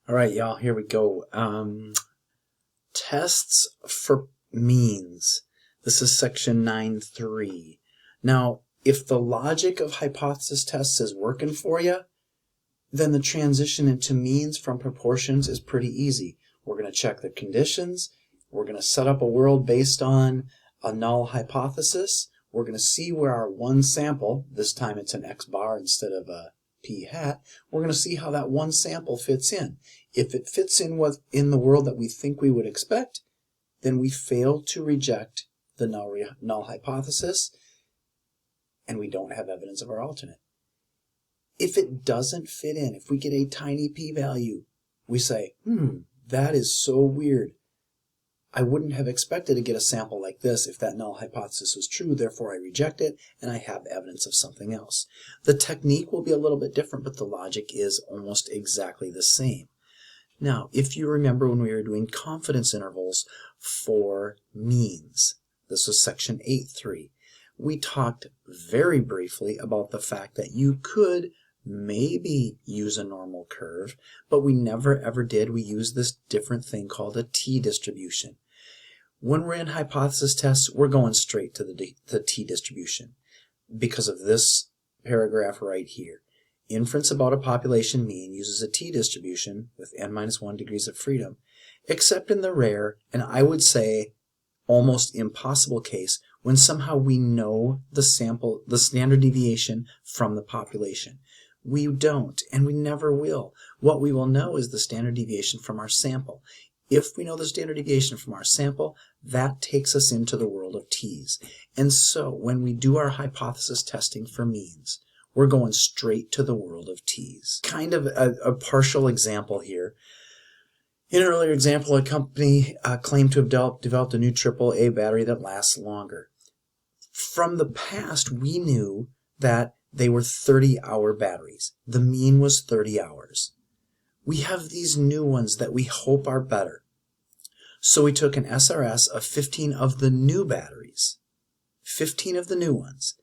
All right, y'all, here we go. Tests for means. This is section 9.3. Now, if the logic of hypothesis tests is working for you, then the transition into means from proportions is pretty easy. We're going to check the conditions. We're going to set up a world based on a null hypothesis. We're going to see where our one sample, this time it's an x bar instead of a p hat, we're going to see how that one sample fits in. If it fits in in the world that we think we would expect, then we fail to reject the null hypothesis, and we don't have evidence of our alternate. If it doesn't fit in, if we get a tiny p-value, we say, that is so weird. I wouldn't have expected to get a sample like this if that null hypothesis was true, therefore I reject it, and I have evidence of something else. The technique will be a little bit different, but the logic is almost exactly the same. Now, if you remember when we were doing confidence intervals for means, this was section 8.3, we talked very briefly about the fact that you could maybe use a normal curve, but we never ever did. We used this different thing called a t-distribution. When we're in hypothesis tests, we're going straight to the t-distribution because of this paragraph right here. Inference about a population mean uses a t-distribution with n-1 degrees of freedom, except in the rare, and I would say almost impossible case, when somehow we know the standard deviation from the population. We don't, and we never will. What we will know is the standard deviation from our sample. If we know the standard deviation from our sample, that takes us into the world of t's. And so when we do our hypothesis testing for means, we're going straight to the world of t's. Kind of a partial example here. In an earlier example, a company claimed to have developed a new AAA battery that lasts longer. From the past, we knew that they were 30-hour batteries. The mean was 30 hours. We have these new ones that we hope are better. So we took an SRS of 15 of the new batteries, 15 of the new ones,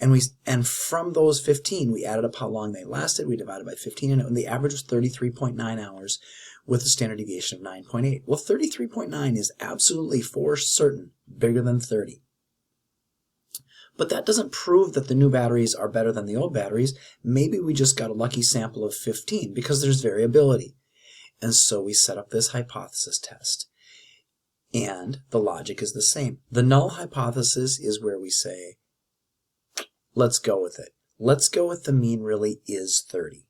and from those 15, we added up how long they lasted. We divided by 15, and the average was 33.9 hours with a standard deviation of 9.8. Well, 33.9 is absolutely for certain bigger than 30. But that doesn't prove that the new batteries are better than the old batteries. Maybe we just got a lucky sample of 15 because there's variability. And so we set up this hypothesis test. And the logic is the same. The null hypothesis is where we say, let's go with it. Let's go with the mean really is 30.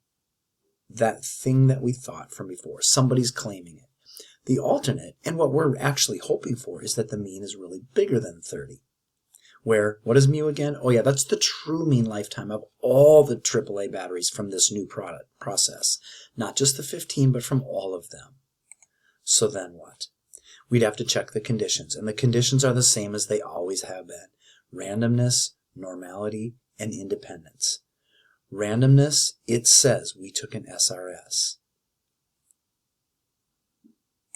That thing that we thought from before. Somebody's claiming it. The alternate, and what we're actually hoping for, is that the mean is really bigger than 30. Where, what is mu again? Oh yeah, that's the true mean lifetime of all the AAA batteries from this new process. Not just the 15, but from all of them. So then what? We'd have to check the conditions, and the conditions are the same as they always have been. Randomness, normality, and independence. Randomness, it says we took an SRS.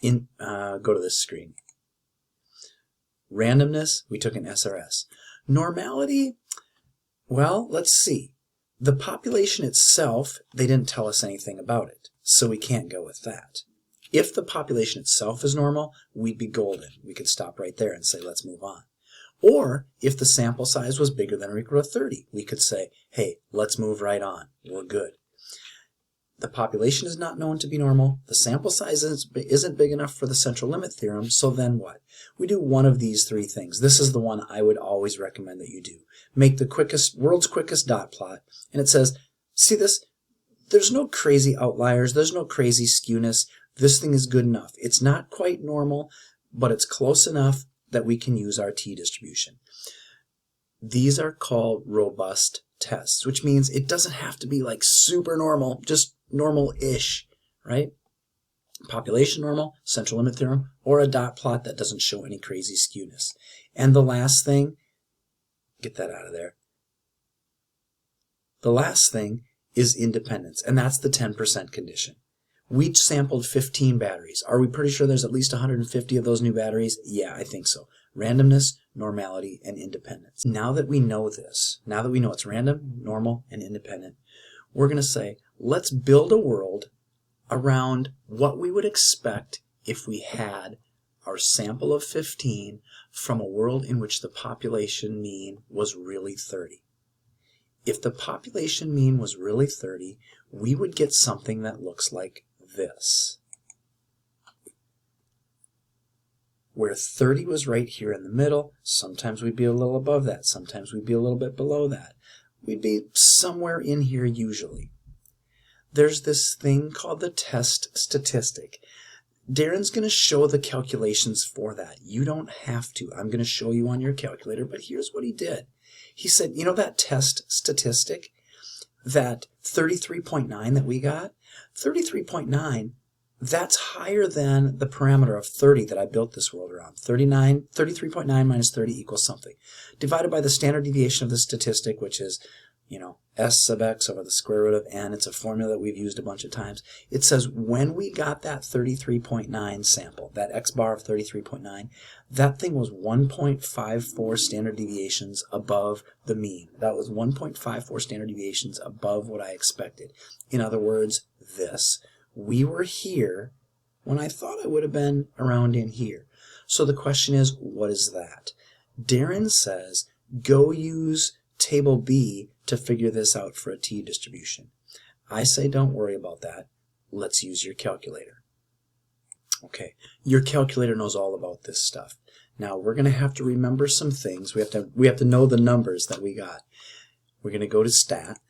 Go to this screen. Randomness, we took an SRS. Normality, well, let's see. The population itself, they didn't tell us anything about it, so we can't go with that. If the population itself is normal, we'd be golden. We could stop right there and say, let's move on. Or, if the sample size was bigger than or equal to 30, we could say, hey, let's move right on. We're good. The population is not known to be normal. The sample size isn't big enough for the central limit theorem, so then what? We do one of these three things. This is the one I would always recommend that you do. Make the world's quickest dot plot, and it says, see this? There's no crazy outliers. There's no crazy skewness. This thing is good enough. It's not quite normal, but it's close enough that we can use our t-distribution. These are called robust tests, which means it doesn't have to be like super normal, just normal-ish, right? Population normal, central limit theorem, or a dot plot that doesn't show any crazy skewness. And the last thing, get that out of there. The last thing is independence, and that's the 10% condition. We sampled 15 batteries. Are we pretty sure there's at least 150 of those new batteries? Yeah, I think so. Randomness, normality, and independence. Now that we know this, now that we know it's random, normal, and independent, we're going to say, let's build a world around what we would expect if we had our sample of 15 from a world in which the population mean was really 30. If the population mean was really 30, we would get something that looks like this, where 30 was right here in the middle. Sometimes we'd be a little above that, sometimes we'd be a little bit below that. We'd be somewhere in here usually. There's this thing called the test statistic. Darren's going to show the calculations for that. You don't have to. I'm going to show you on your calculator, but here's what he did. He said, you know that test statistic, that 33.9 that we got? 33.9, that's higher than the parameter of 30 that I built this world around. 33.9 minus 30 equals something. Divided by the standard deviation of the statistic, which is, S sub x over the square root of n. It's a formula that we've used a bunch of times. It says when we got that 33.9 sample, that x bar of 33.9, that thing was 1.54 standard deviations above the mean. That was 1.54 standard deviations above what I expected. In other words, this. We were here when I thought I would have been around in here. So the question is, what is that? Darren says, go use table B to figure this out for a t-distribution. I say don't worry about that. Let's use your calculator. Okay, your calculator knows all about this stuff. Now we're going to have to remember some things. We have to know the numbers that we got. We're going to go to stat.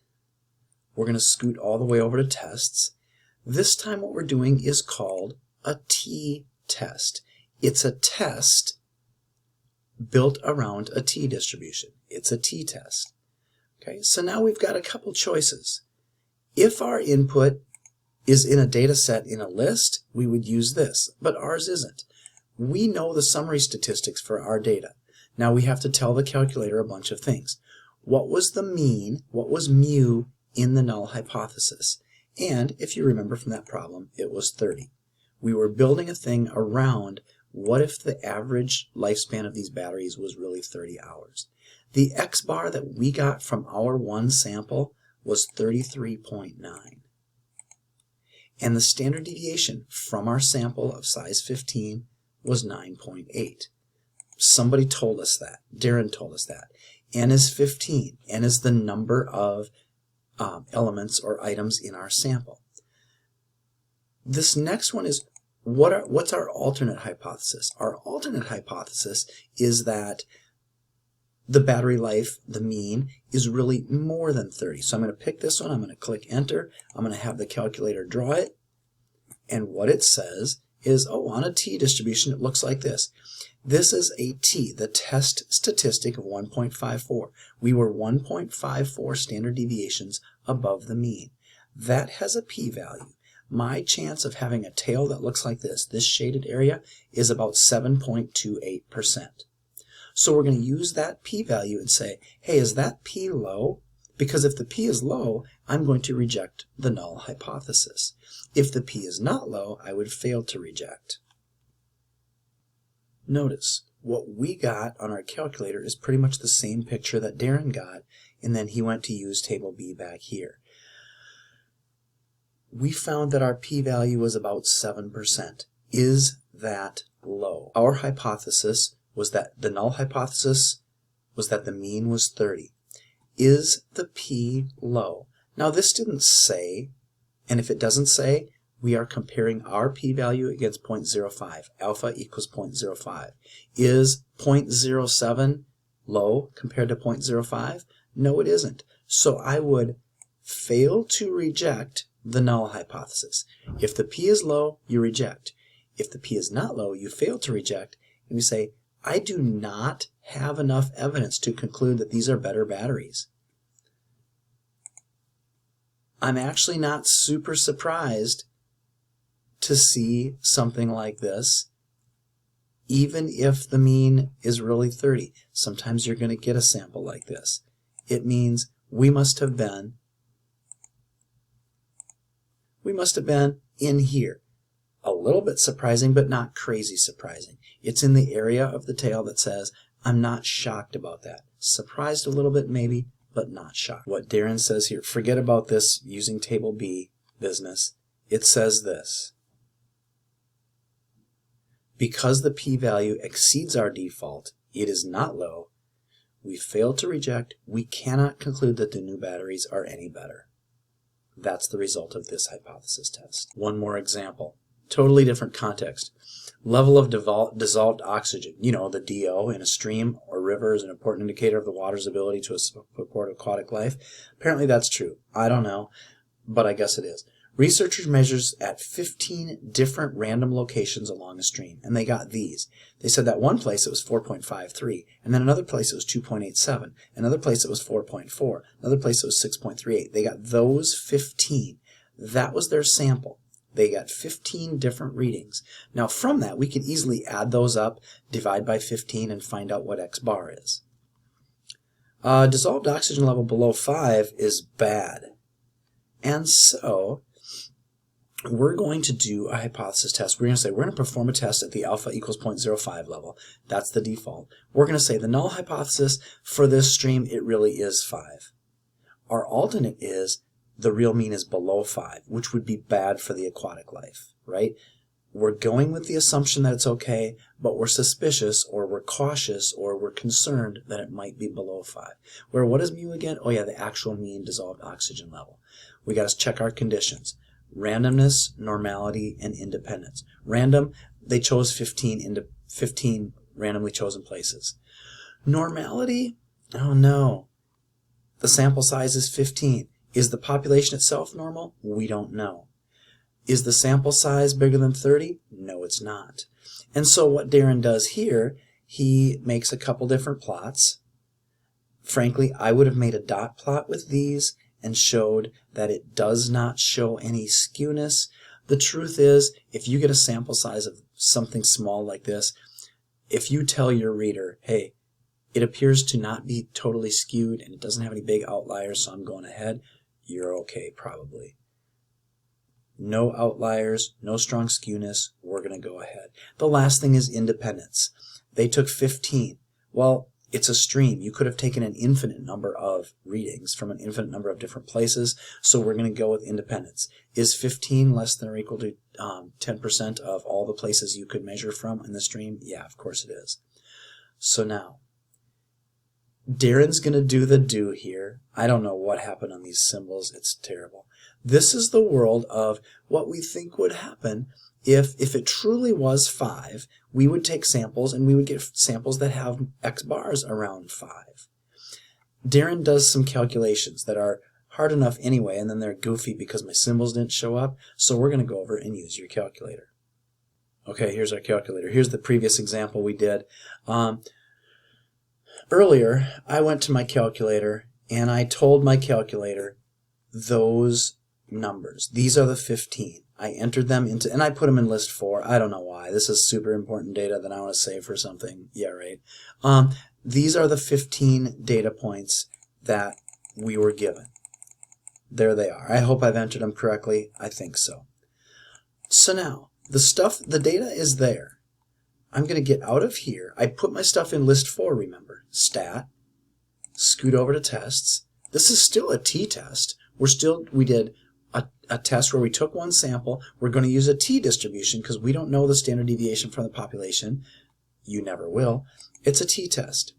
We're going to scoot all the way over to tests. This time what we're doing is called a t-test. It's a test built around a t-distribution. It's a t-test. Okay, so now we've got a couple choices. If our input is in a data set in a list, we would use this, but ours isn't. We know the summary statistics for our data. Now we have to tell the calculator a bunch of things. What was the mean, what was mu in the null hypothesis? And if you remember from that problem, it was 30. We were building a thing around what if the average lifespan of these batteries was really 30 hours. The x bar that we got from our one sample was 33.9. And the standard deviation from our sample of size 15 was 9.8. Somebody told us that. Darren told us that. N is 15. N is the number of elements or items in our sample. This next one is, what's our alternate hypothesis? Our alternate hypothesis is that the battery life, the mean, is really more than 30. So I'm going to pick this one, I'm going to click enter, I'm going to have the calculator draw it, and what it says is, on a t-distribution it looks like this. This is a t, the test statistic of 1.54. We were 1.54 standard deviations above the mean. That has a p-value. My chance of having a tail that looks like this shaded area, is about 7.28%. So we're going to use that p-value and say, hey, is that p low? Because if the p is low, I'm going to reject the null hypothesis. If the p is not low, I would fail to reject. Notice, what we got on our calculator is pretty much the same picture that Darren got, and then he went to use table B back here. We found that our p-value was about 7%. Is that low? Our hypothesis was that the null hypothesis was that the mean was 30. Is the p low? Now this didn't say, and if it doesn't say, we are comparing our p-value against 0.05. Alpha equals 0.05. Is 0.07 low compared to 0.05? No, it isn't. So I would fail to reject the null hypothesis. If the p is low, you reject. If the p is not low, you fail to reject, and we say, I do not have enough evidence to conclude that these are better batteries. I'm actually not super surprised to see something like this, even if the mean is really 30. Sometimes you're going to get a sample like this. It means we must have been in here. A little bit surprising, but not crazy surprising. It's in the area of the tail that says, I'm not shocked about that. Surprised a little bit maybe, but not shocked. What Darren says here, forget about this using table B business. It says this: because the p-value exceeds our default, it is not low, we failed to reject, we cannot conclude that the new batteries are any better. That's the result of this hypothesis test. One more example. Totally different context. Level of dissolved oxygen. You know, the DO in a stream or river is an important indicator of the water's ability to support aquatic life. Apparently that's true. I don't know, but I guess it is. Researchers measures at 15 different random locations along a stream, and they got these. They said that one place it was 4.53, and then another place it was 2.87, another place it was 4.4, another place it was 6.38. They got those 15. That was their sample. They got 15 different readings. Now from that, we could easily add those up, divide by 15, and find out what X bar is. Dissolved oxygen level below 5 is bad. And so we're going to do a hypothesis test. We're going to say we're going to perform a test at the alpha equals 0.05 level. That's the default. We're going to say the null hypothesis for this stream, it really is 5. Our alternate is the real mean is below 5, which would be bad for the aquatic life, right? We're going with the assumption that it's okay, but we're suspicious or we're cautious or we're concerned that it might be below 5. Where what is mu again? Oh yeah, the actual mean dissolved oxygen level. We got to check our conditions. Randomness, normality, and independence. Random, they chose 15 randomly chosen places. Normality, oh no. The sample size is 15. Is the population itself normal? We don't know. Is the sample size bigger than 30? No, it's not. And so what Darren does here, he makes a couple different plots. Frankly, I would have made a dot plot with these and showed that it does not show any skewness. The truth is, if you get a sample size of something small like this, if you tell your reader, hey, it appears to not be totally skewed and it doesn't have any big outliers, so I'm going ahead, you're okay probably. No outliers, no strong skewness, we're going to go ahead. The last thing is independence. They took 15. Well, it's a stream. You could have taken an infinite number of readings from an infinite number of different places, so we're going to go with independence. Is 15 less than or equal to 10% of all the places you could measure from in the stream? Yeah, of course it is. So now, Darren's going to do the do here. I don't know what happened on these symbols. It's terrible. This is the world of what we think would happen if it truly was 5. We would take samples and we would get samples that have X bars around 5. Darren does some calculations that are hard enough anyway, and then they're goofy because my symbols didn't show up. So we're going to go over and use your calculator. Okay, here's our calculator. Here's the previous example we did. Earlier, I went to my calculator and I told my calculator those numbers. These are the 15. I entered them into, and I put them in list 4. I don't know why. This is super important data that I want to save for something. Yeah, right. These are the 15 data points that we were given. There they are. I hope I've entered them correctly. I think so. So now, the data is there. I'm going to get out of here. I put my stuff in list 4, remember. Stat. Scoot over to tests. This is still a t-test. We did a test where we took one sample. We're going to use a t-distribution because we don't know the standard deviation from the population. You never will. It's a t-test.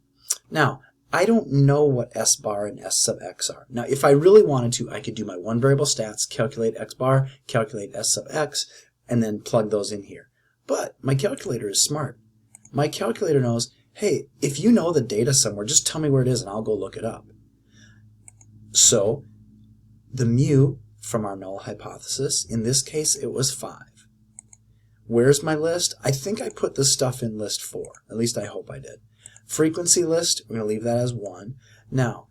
Now, I don't know what S bar and S sub x are. Now, if I really wanted to, I could do my one variable stats, calculate X bar, calculate S sub x, and then plug those in here. But my calculator is smart. My calculator knows, hey, if you know the data somewhere, just tell me where it is and I'll go look it up. So the mu from our null hypothesis, in this case it was 5. Where's my list? I think I put this stuff in list 4. At least I hope I did. Frequency list, we're going to leave that as 1. Now,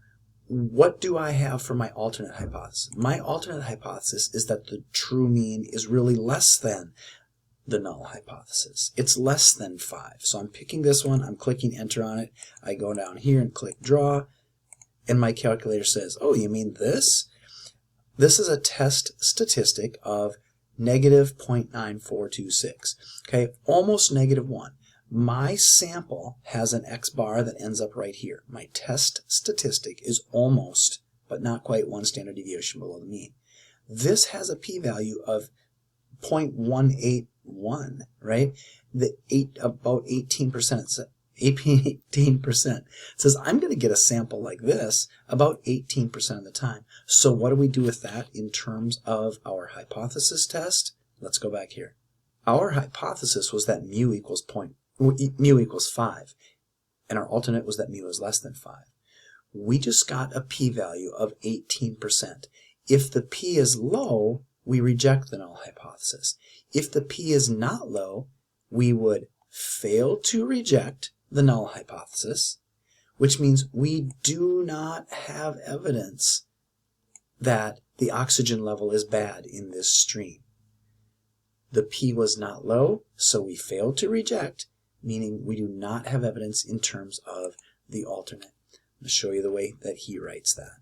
what do I have for my alternate hypothesis? My alternate hypothesis is that the true mean is really less than the null hypothesis. It's less than 5. So I'm picking this one, I'm clicking enter on it, I go down here and click draw, and my calculator says, oh, you mean this? This is a test statistic of negative 0.9426. Okay, almost negative 1. My sample has an X bar that ends up right here. My test statistic is almost, but not quite, 1 standard deviation below the mean. This has a p-value of 0.181, right? About 18%. 18%. It says, I'm going to get a sample like this about 18% of the time. So what do we do with that in terms of our hypothesis test? Let's go back here. Our hypothesis was that mu equals 5, and our alternate was that mu is less than 5. We just got a p-value of 18%. If the p is low, we reject the null hypothesis. If the p is not low, we would fail to reject the null hypothesis, which means we do not have evidence that the oxygen level is bad in this stream. The p was not low, so we failed to reject, meaning we do not have evidence in terms of the alternate. I'll show you the way that he writes that.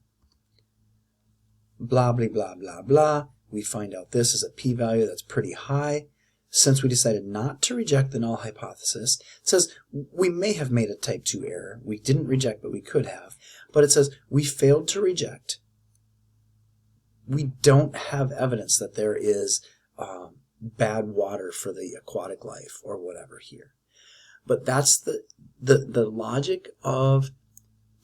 Blah, blah, blah, blah, blah. We find out this is a p-value that's pretty high. Since we decided not to reject the null hypothesis, it says we may have made a type 2 error. We didn't reject, but we could have. But it says we failed to reject. We don't have evidence that there is bad water for the aquatic life or whatever here. But that's the logic of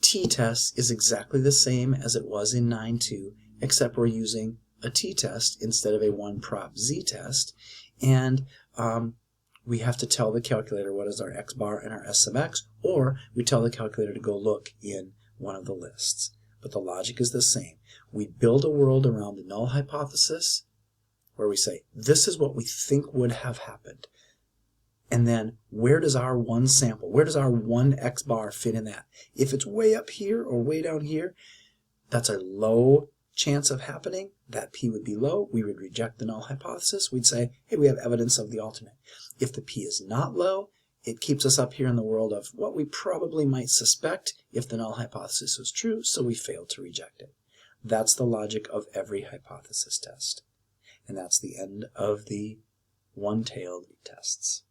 t-test is exactly the same as it was in 9.2, except we're using a t-test instead of a one-prop z-test. And we have to tell the calculator what is our x bar and our s sub x, or we tell the calculator to go look in one of the lists. But the logic is the same. We build a world around the null hypothesis where we say, this is what we think would have happened. And then where does our one sample, where does our one x bar fit in that? If it's way up here or way down here, that's a low chance of happening. That p would be low. We would reject the null hypothesis. We'd say, hey, we have evidence of the alternate. If the p is not low, it keeps us up here in the world of what we probably might suspect if the null hypothesis was true, so we failed to reject it. That's the logic of every hypothesis test. And that's the end of the one-tailed tests.